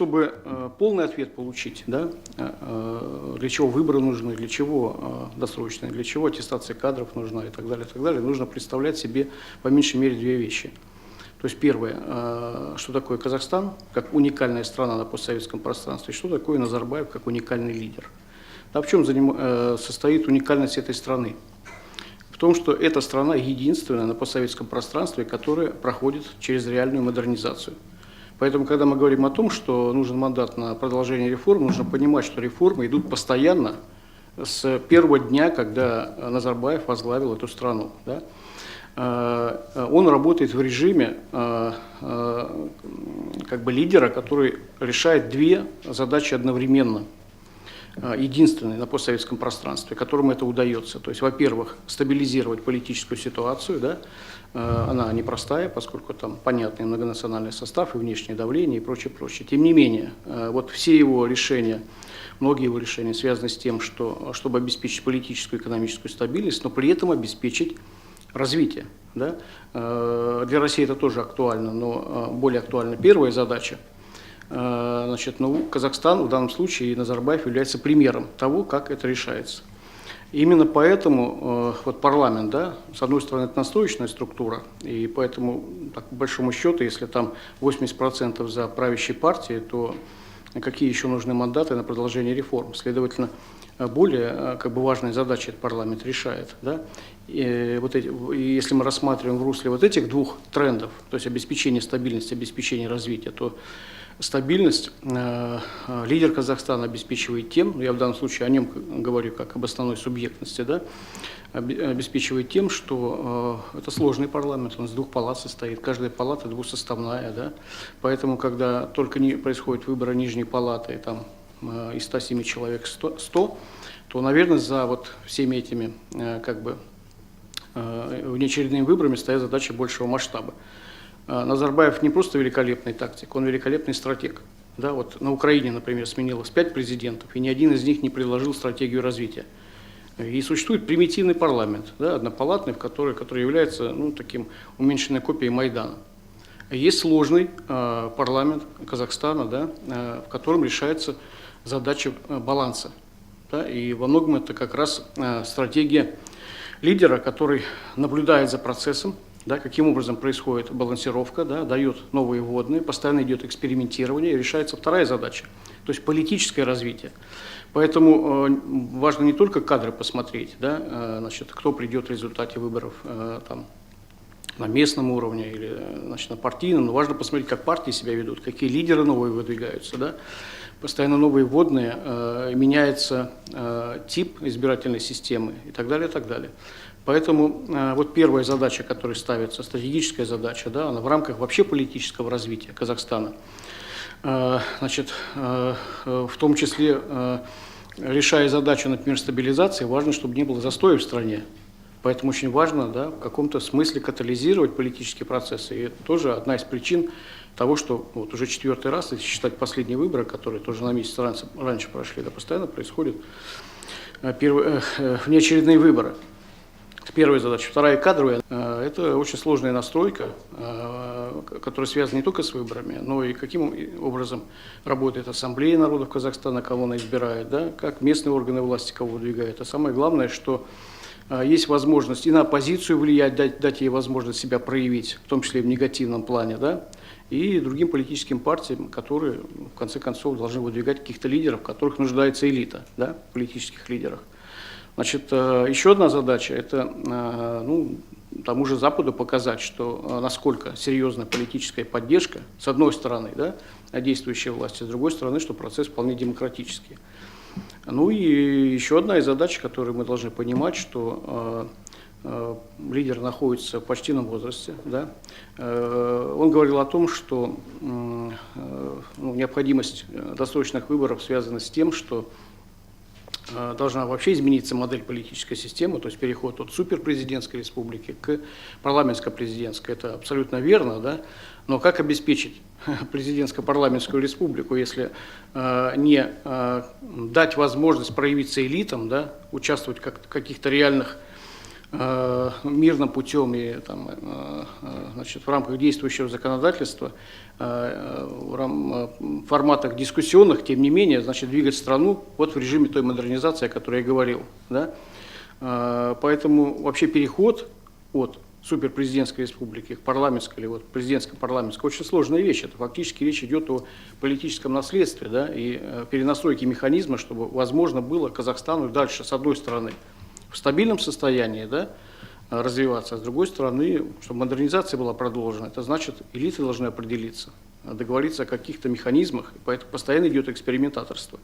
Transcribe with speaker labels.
Speaker 1: чтобы полный ответ получить, да, для чего выборы нужны, для чего досрочные, для чего аттестация кадров нужна и так далее, нужно представлять себе по меньшей мере две вещи. То есть первое, что такое Казахстан как уникальная страна на постсоветском пространстве, что такое Назарбаев как уникальный лидер. А в чем состоит уникальность этой страны? В том, что эта страна единственная на постсоветском пространстве, которая проходит через реальную модернизацию. Поэтому, когда мы говорим о том, что нужен мандат на продолжение реформ, нужно понимать, что реформы идут постоянно с первого дня, когда Назарбаев возглавил эту страну. Да? Он работает в режиме как бы лидера, который решает две задачи одновременно. Единственный на постсоветском пространстве, которому это удается. То есть, во-первых, стабилизировать политическую ситуацию, да? Она непростая, поскольку там понятный многонациональный состав и внешнее давление и прочее, прочее. Тем не менее, вот все его решения, многие его решения связаны с тем, что, чтобы обеспечить политическую и экономическую стабильность, но при этом обеспечить развитие. Да? Для России это тоже актуально, но более актуальна первая задача. Значит, ну, Казахстан в данном случае и Назарбаев является примером того, как это решается. И именно поэтому вот парламент, да, с одной стороны, это настроечная структура, и поэтому, так, по большому счету, если там 80% за правящей партией, то какие еще нужны мандаты на продолжение реформ? Следовательно, более как бы важные задачи этот парламент решает. Да? И если мы рассматриваем в русле вот этих двух трендов, то есть обеспечение стабильности, обеспечение развития, то стабильность лидер Казахстана обеспечивает тем, я в данном случае о нем говорю как об основной субъектности, да, обеспечивает тем, что это сложный парламент, он из двух палат состоит, каждая палата двусоставная, да, поэтому когда только не происходит выборы нижней палаты, там из 107 человек 100, то, наверное, за вот всеми этими как бы внеочередными выборами стоят задачи большего масштаба. Назарбаев не просто великолепный тактик, он великолепный стратег. Да, вот на Украине, например, сменилось 5 президентов, и ни один из них не предложил стратегию развития. И существует примитивный парламент, да, однопалатный, который является, ну, таким уменьшенной копией Майдана. Есть сложный парламент Казахстана, да, в котором решается задача баланса. Да, и во многом это как раз стратегия лидера, который наблюдает за процессом, да, каким образом происходит балансировка, да, дает новые вводные, постоянно идет экспериментирование, и решается вторая задача, то есть политическое развитие. Поэтому важно не только кадры посмотреть, да, значит, кто придет в результате выборов там, на местном уровне или, значит, на партийном, но важно посмотреть, как партии себя ведут, какие лидеры новые выдвигаются. Да. Постоянно новые вводные, меняется тип избирательной системы и так далее, и так далее. Поэтому вот первая задача, которая ставится, стратегическая задача, да, она в рамках вообще политического развития Казахстана, значит, в том числе решая задачу, например, стабилизации, важно, чтобы не было застоя в стране. Поэтому очень важно, да, в каком-то смысле катализировать политические процессы. И это тоже одна из причин того, что вот уже 4-й раз, если считать последние выборы, которые тоже на месяц раньше прошли, да, постоянно происходят внеочередные выборы. Первая задача. Вторая кадровая. Это очень сложная настройка, которая связана не только с выборами, но и каким образом работает Ассамблея народов Казахстана, кого она избирает, да, как местные органы власти кого выдвигают. А самое главное, что есть возможность и на оппозицию влиять, дать ей возможность себя проявить, в том числе и в негативном плане, да, и другим политическим партиям, которые, в конце концов, должны выдвигать каких-то лидеров, в которых нуждается элита, да, политических лидерах. Значит, еще одна задача – это, ну, тому же Западу показать, что насколько серьезна политическая поддержка, с одной стороны, да, действующей власти, с другой стороны, что процесс вполне демократический. Ну и еще одна из задач, которую мы должны понимать, что лидер находится в почтенном возрасте. Да. Он говорил о том, что ну, необходимость досрочных выборов связана с тем, что должна вообще измениться модель политической системы, то есть переход от суперпрезидентской республики к парламентско-президентской. Это абсолютно верно, да? Но как обеспечить президентско-парламентскую республику, если не дать возможность проявиться элитам, да, участвовать в каких-то реальных мирным путем и там, значит, в рамках действующего законодательства, в форматах дискуссионных, тем не менее, значит, двигать страну вот в режиме той модернизации, о которой я говорил. Да? Поэтому вообще переход от суперпрезидентской республики к парламентской или вот президентско-парламентской очень сложная вещь. Это фактически речь идет о политическом наследстве, да, и перенастройке механизма, чтобы возможно было Казахстану дальше, с одной стороны, в стабильном состоянии, да, развиваться, а с другой стороны, чтобы модернизация была продолжена. Это значит, элиты должны определиться, договориться о каких-то механизмах, и поэтому постоянно идет экспериментаторство.